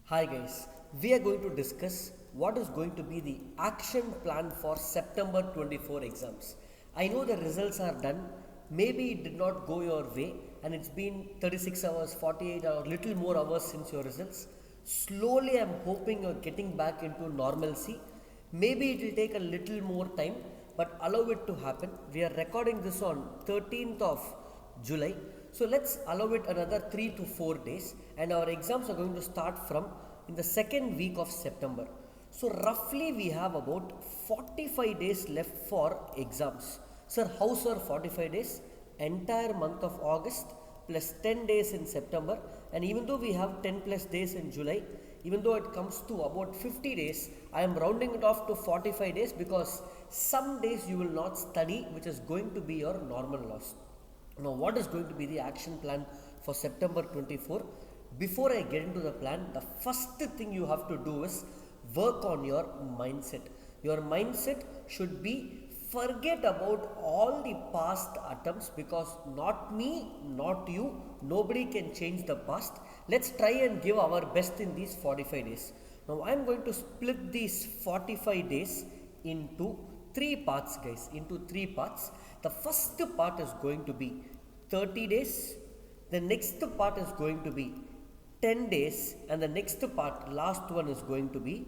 Hi guys, we are going to discuss what is going to be the action plan for September 24 exams. I know the results are done, maybe it did not go your way and it's been 36 hours, 48 hours, little more hours since your results. Slowly I'm hoping you're getting back into normalcy. Maybe it will take a little more time, but allow it to happen. We are recording this on 13th of July. So let's allow it another 3 to 4 days and our exams are going to start from in the second week of September. So roughly we have about 45 days left for exams. Sir, how sir 45 days? Entire month of August plus 10 days in September, and even though we have 10 plus days in July, even though it comes to about 50 days, I am rounding it off to 45 days because some days you will not study, which is going to be your normal loss. Now, what is going to be the action plan for September 24? Before I get into the plan, the first thing you have to do is work on your mindset. Your mindset should be forget about all the past attempts because not me, not you, nobody can change the past. Let's try and give our best in these 45 days. Now, I am going to split these 45 days into three parts, guys, into three parts. The first part is going to be 30 days, the next part is going to be 10 days, and the next part, last one, is going to be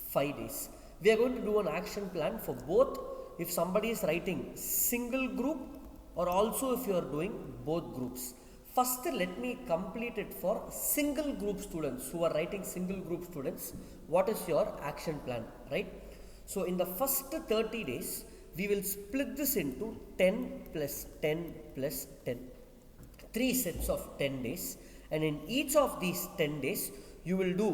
5 days. We are going to do an action plan for both if somebody is writing single group or also if you are doing both groups. First, let me complete it for single group students who are writing single group students. What is your action plan, right? So in the first 30 days, we will split this into 10 plus 10 plus 10. 3 sets of 10 days. And in each of these 10 days, you will do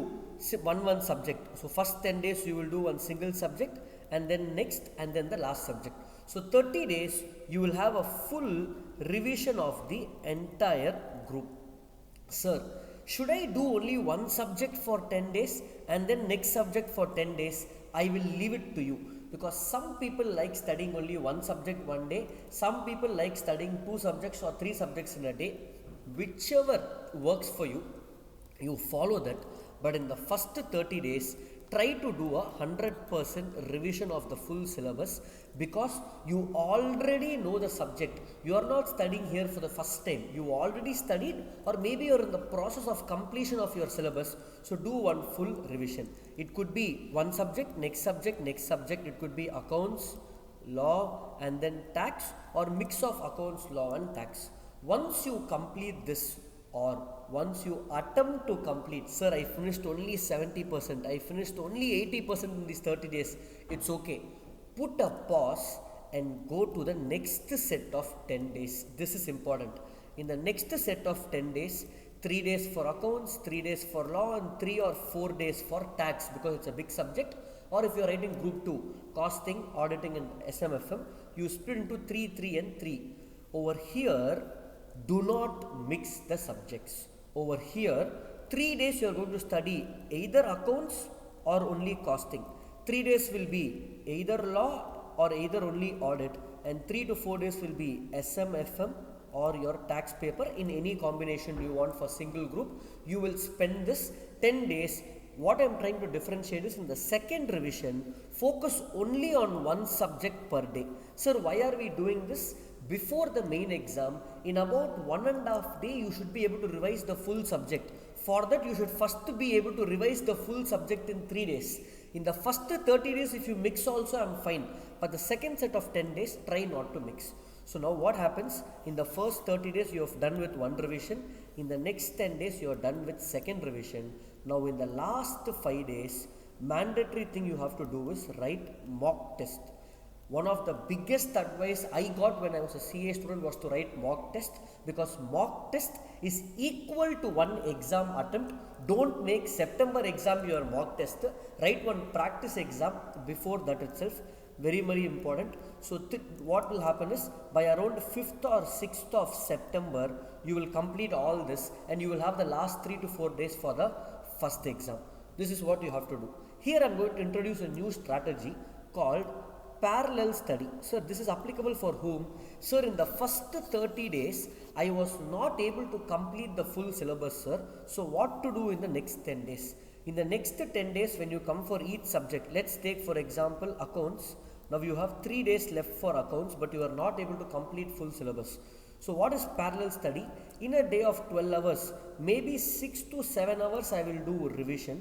one subject. So first 10 days, you will do one single subject and then next and then the last subject. So 30 days, you will have a full revision of the entire group. Sir, should I do only one subject for 10 days and then next subject for 10 days? I will leave it to you because some people like studying only one subject one day, some people like studying 2 subjects or 3 subjects in a day. Whichever works for you, you follow that. But in the first 30 days, try to do a 100% revision of the full syllabus because you already know the subject. You are not studying here for the first time. You already studied, or maybe you are in the process of completion of your syllabus. So do one full revision. It could be one subject, next subject, next subject. It could be accounts, law, and then tax, or mix of accounts, law, and tax. Once you complete this, or once you attempt to complete, sir, I finished only 70%, I finished only 80% in these 30 days, it's okay. Put a pause and go to the next set of 10 days. This is important. In the next set of 10 days, 3 days for accounts, 3 days for law, and 3 or 4 days for tax because it's a big subject. Or if you are writing group 2, costing, auditing, and SMFM, you split into 3, 3, and 3. Over here, do not mix the subjects. Over here, 3 days you are going to study either accounts or only costing. 3 days will be either law or either only audit, and 3 to 4 days will be SMFM or your tax paper in any combination you want for single group. You will spend this 10 days. What I am trying to differentiate is in the second revision, focus only on one subject per day. Sir, why are we doing this? Before the main exam, in about 1.5 days, you should be able to revise the full subject. For that, you should first be able to revise the full subject in 3 days. In the first 30 days, if you mix also, I am fine. But the second set of 10 days, try not to mix. So now what happens? In the first 30 days, you have done with one revision. In the next 10 days, you are done with second revision. Now in the last 5 days, mandatory thing you have to do is write mock test. One of the biggest advice I got when I was a CA student was to write mock test because mock test is equal to one exam attempt. Don't make September exam your mock test. Write one practice exam before that itself. Very, very important. So what will happen is by around 5th or 6th of September, you will complete all this and you will have the last 3 to 4 days for the first exam. This is what you have to do. Here I am going to introduce a new strategy called parallel study. Sir, this is applicable for whom? Sir, in the first 30 days, I was not able to complete the full syllabus, sir. So what to do in the next 10 days? In the next 10 days, when you come for each subject, let's take for example accounts. Now you have 3 days left for accounts, but you are not able to complete full syllabus. So what is parallel study? In a day of 12 hours, maybe 6 to 7 hours I will do revision.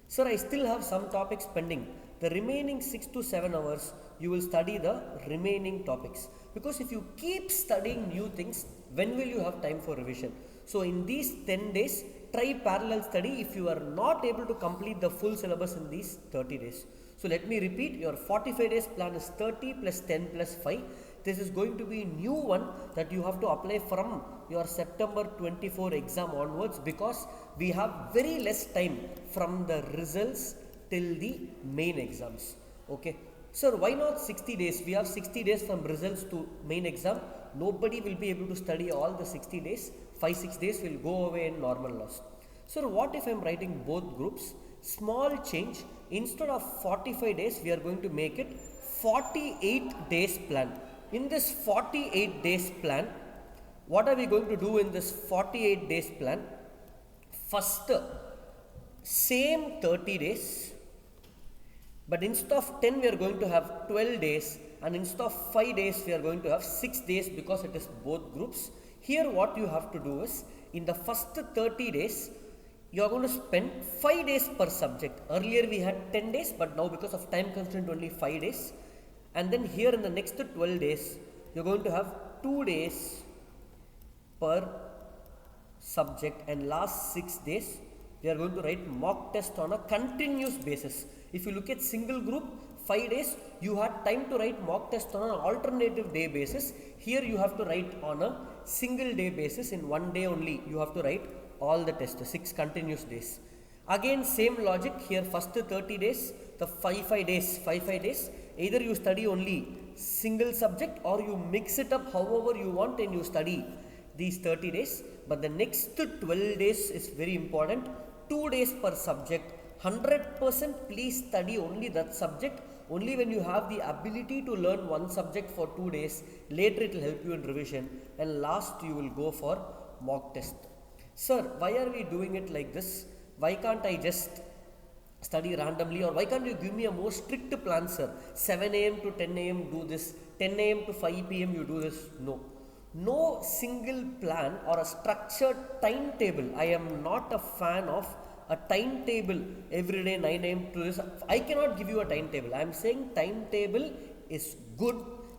Sir, I still have some topics pending. The remaining 6 to 7 hours, you will study the remaining topics. Because if you keep studying new things, when will you have time for revision? So in these 10 days, try parallel study if you are not able to complete the full syllabus in these 30 days. So let me repeat, your 45 days plan is 30 plus 10 plus 5. This is going to be a new one that you have to apply from your September 24 exam onwards, because we have very less time from the results till the main exams. Okay. Sir, why not 60 days? We have 60 days from results to main exam. Nobody will be able to study all the 60 days. 5-6 days will go away in normal loss. Sir, what if I am writing both groups? Small change. Instead of 45 days, we are going to make it 48 days plan. In this 48 days plan, what are we going to do in this 48 days plan? First, same 30 days, but instead of 10 we are going to have 12 days, and instead of 5 days we are going to have 6 days, because it is both groups. Here what you have to do is, in the first 30 days, you are going to spend 5 days per subject. Earlier we had 10 days, but now because of time constraint only 5 days. And then here in the next 12 days, you are going to have 2 days per subject, and last 6 days, we are going to write mock test on a continuous basis. If you look at single group, 5 days, you had time to write mock test on an alternative day basis. Here you have to write on a single day basis. In one day only, you have to write all the tests, 6 continuous days. Again, same logic here, first 30 days, the 5 days, either you study only single subject or you mix it up however you want and you study these 30 days. But the next 12 days is very important, 2 days per subject. 100% please study only that subject. Only when you have the ability to learn one subject for 2 days, later it will help you in revision, and last you will go for mock test. Sir, why are we doing it like this? Why can't I just study randomly, or why can't you give me a more strict plan, sir? 7 a.m. to 10 a.m. do this, 10 a.m. to 5 p.m. you do this. No single plan or a structured timetable. I am not a fan of a timetable every day 9 a.m. to this. I cannot give you a timetable. I am saying timetable is good,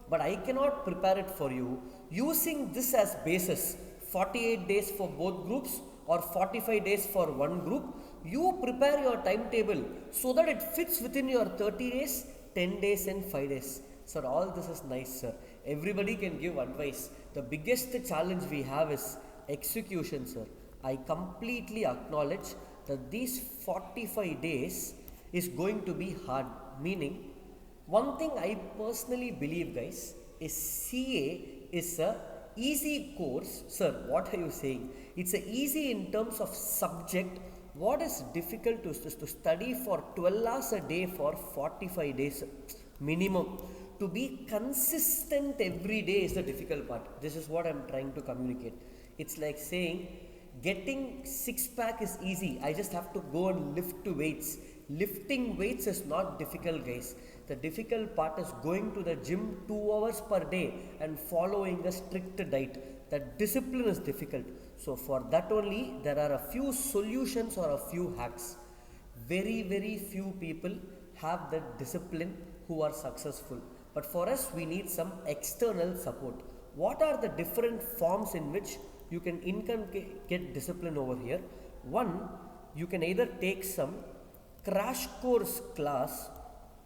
but I cannot prepare it for you. Using this as basis, 48 days for both groups or 45 days for one group, you prepare your timetable so that it fits within your 30 days, 10 days and 5 days. Sir, all this is nice, sir. Everybody can give advice. The biggest challenge we have is execution, sir. I completely acknowledge that these 45 days is going to be hard. Meaning, one thing I personally believe, guys, is CA is a easy course. Sir, what are you saying? It's a easy in terms of subject. What is difficult is to study for 12 hours a day for 45 days minimum. To be consistent every day is the difficult part. This is what I'm trying to communicate. It's like saying getting 6-pack is easy. I just have to go and lift weights. Lifting weights is not difficult, guys. The difficult part is going to the gym 2 hours per day and following a strict diet. That discipline is difficult. So for that only, there are a few solutions or a few hacks. Very few people have that discipline who are successful. But for us, we need some external support. What are the different forms in which you can get discipline over here? One, you can either take some crash course class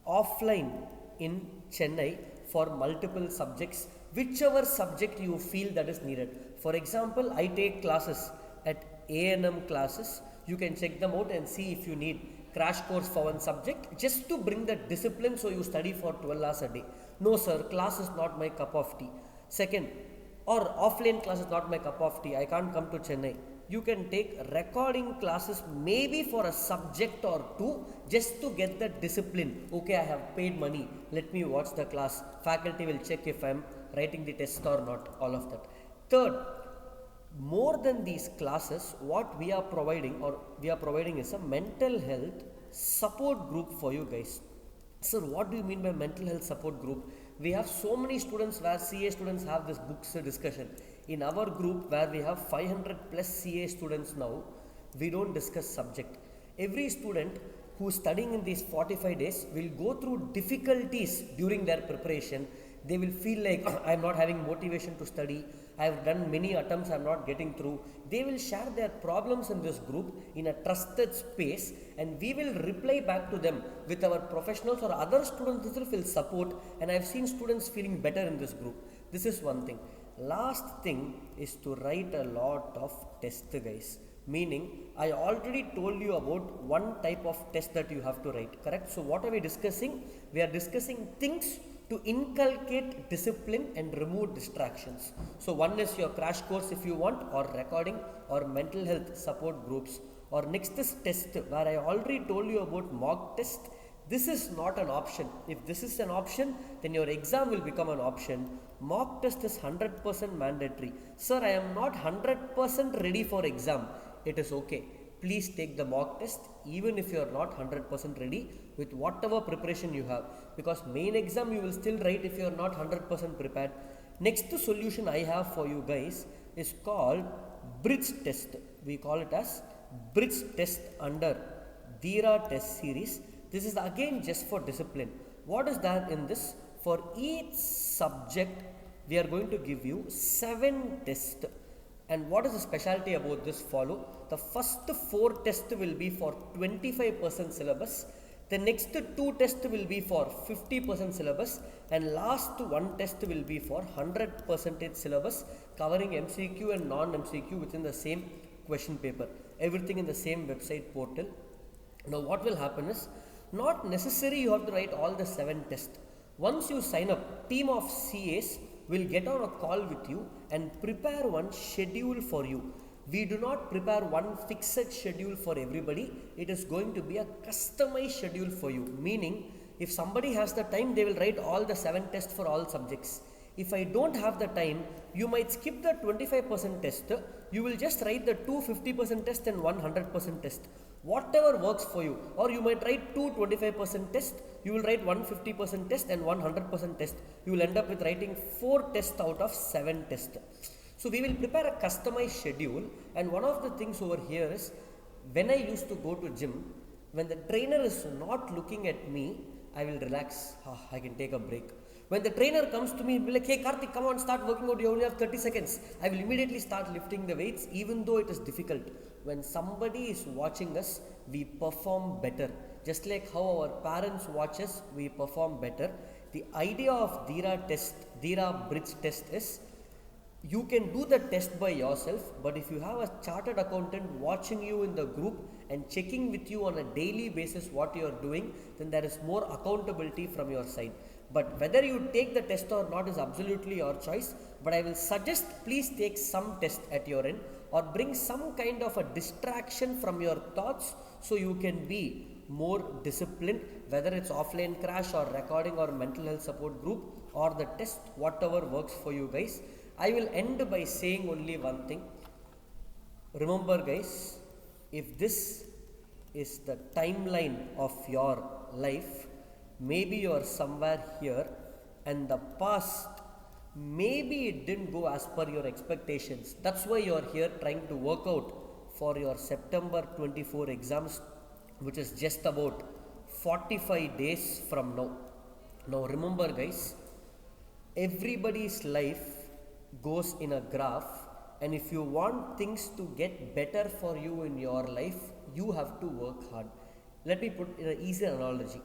offline in Chennai for multiple subjects, whichever subject you feel that is needed. For example, I take classes at A&M classes. You can check them out and see if you need crash course for one subject, just to bring that discipline so you study for 12 hours a day. No sir, class is not my cup of tea. Second, or offline class is not my cup of tea, I can't come to Chennai. You can take recording classes maybe for a subject or two, just to get the discipline. Okay, I have paid money, let me watch the class. Faculty will check if I am writing the test or not, all of that. Third, more than these classes, what we are providing is a mental health support group for you guys. Sir, what do you mean by mental health support group? We have so many students where CA students have this books discussion. In our group where we have 500 plus CA students now, we don't discuss subject. Every student who is studying in these 45 days will go through difficulties during their preparation. They will feel like I am not having motivation to study. I have done many attempts, I am not getting through. They will share their problems in this group in a trusted space, and we will reply back to them with our professionals or other students who will support. And I have seen students feeling better in this group. This is one thing. Last thing is to write a lot of tests, guys. Meaning, I already told you about one type of test that you have to write, correct? So what are we discussing? We are discussing things to inculcate discipline and remove distractions. So one is your crash course if you want, or recording, or mental health support groups, or next is test, where I already told you about mock test. This is not an option. If this is an option, then your exam will become an option. Mock test is 100% mandatory. Sir, I am not 100% ready for exam. It is okay. Please take the mock test even if you are not 100% ready with whatever preparation you have, because main exam you will still write if you are not 100% prepared. Next solution I have for you guys is called bridge test. We call it as bridge test under Dheera test series. This is again just for discipline. What is that in this? For each subject we are going to give you 7 tests. And what is the specialty about this? Follow. The first 4 tests will be for 25% syllabus. The next 2 tests will be for 50% syllabus. And last 1 test will be for 100% syllabus, covering MCQ and non-MCQ within the same question paper. Everything in the same website portal. Now what will happen is, not necessary you have to write all the 7 tests. Once you sign up, team of CAs will get on a call with you and prepare one schedule for you. We do not prepare one fixed schedule for everybody. It is going to be a customized schedule for you. Meaning, if somebody has the time, they will write all the 7 tests for all subjects. If I don't have the time, you might skip the 25% test. You will just write the 2 50% test and 100% test. Whatever works for you. Or you might write 2 25% test. You will write 1 50% test and 100% test. You will end up with writing 4 tests out of 7 tests. So we will prepare a customized schedule, and one of the things over here is, when I used to go to gym, when the trainer is not looking at me, I will relax. I can take a break. When the trainer comes to me, he'll be like, hey Karthik, come on, start working out, you only have 30 seconds. I will immediately start lifting the weights, even though it is difficult. When somebody is watching us, we perform better. Just like how our parents watch us, we perform better. The idea of Dheera bridge test is, you can do the test by yourself, but if you have a chartered accountant watching you in the group and checking with you on a daily basis what you are doing, then there is more accountability from your side. But whether you take the test or not is absolutely your choice. But I will suggest, please take some test at your end, or bring some kind of a distraction from your thoughts so you can be more disciplined, whether it's offline crash or recording or mental health support group or the test, whatever works for you guys. I will end by saying only one thing. Remember guys, if this is the timeline of your life, maybe you are somewhere here, and the past, maybe it didn't go as per your expectations. That's why you are here trying to work out for your September 24 exams, which is just about 45 days from now. Now remember guys, everybody's life goes in a graph, and if you want things to get better for you in your life, you have to work hard. Let me put in an easy analogy.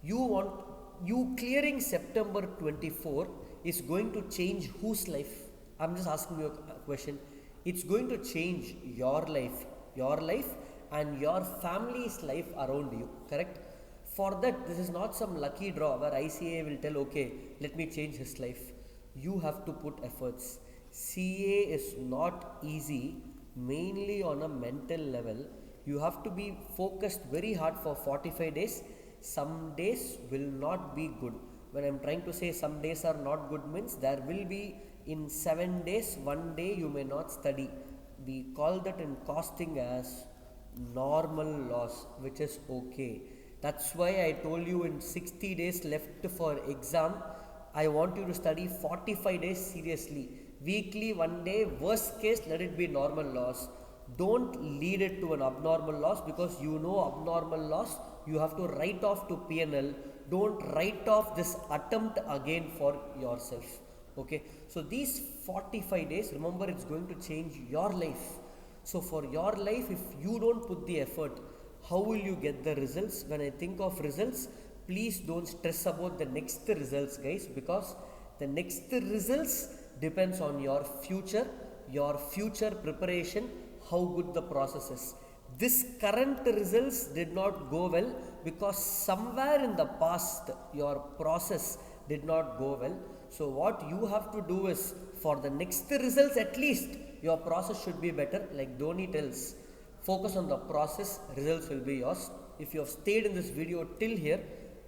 You clearing September 24 is going to change whose life? I'm just asking you a question. It's going to change your life and your family's life around you, correct? For that, this is not some lucky draw where ICA will tell, okay, let me change his life. You have to put efforts. CA is not easy, mainly on a mental level. You have to be focused very hard for 45 days. Some days will not be good. When I'm trying to say some days are not good, means there will be in 7 days, 1 day you may not study. We call that in costing as normal loss, which is okay. That's why I told you in 60 days left for exam, I want you to study 45 days seriously. Weekly, 1 day, worst case, let it be normal loss. Don't lead it to an abnormal loss, because you know abnormal loss, you have to write off to P&L. Don't write off this attempt again for yourself. Okay, so these 45 days, remember, it's going to change your life. So for your life, if you don't put the effort, how will you get the results? When I think of results, please don't stress about the next results, guys, because the next results depends on your future preparation, how good the process is. This current results did not go well because somewhere in the past your process did not go well. So what you have to do is, for the next results at least, your process should be better. Like Dhoni tells, focus on the process, results will be yours. If you have stayed in this video till here,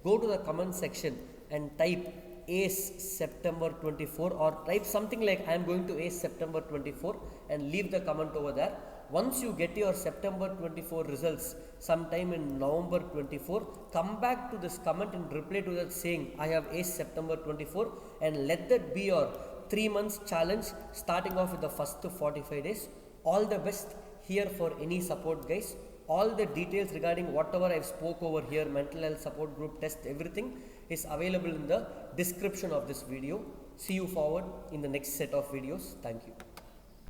go to the comment section and type ACE September 24, or type something like I am going to ACE September 24 and leave the comment over there. Once you get your September 24 results sometime in November 24, come back to this comment and reply to that saying I have ACE September 24, and let that be your 3 months challenge, starting off with the first 45 days. All the best. Here for any support, guys. All the details regarding whatever I've spoke over here, mental health support group test, everything is available in the description of this video. See you forward in the next set of videos. Thank you.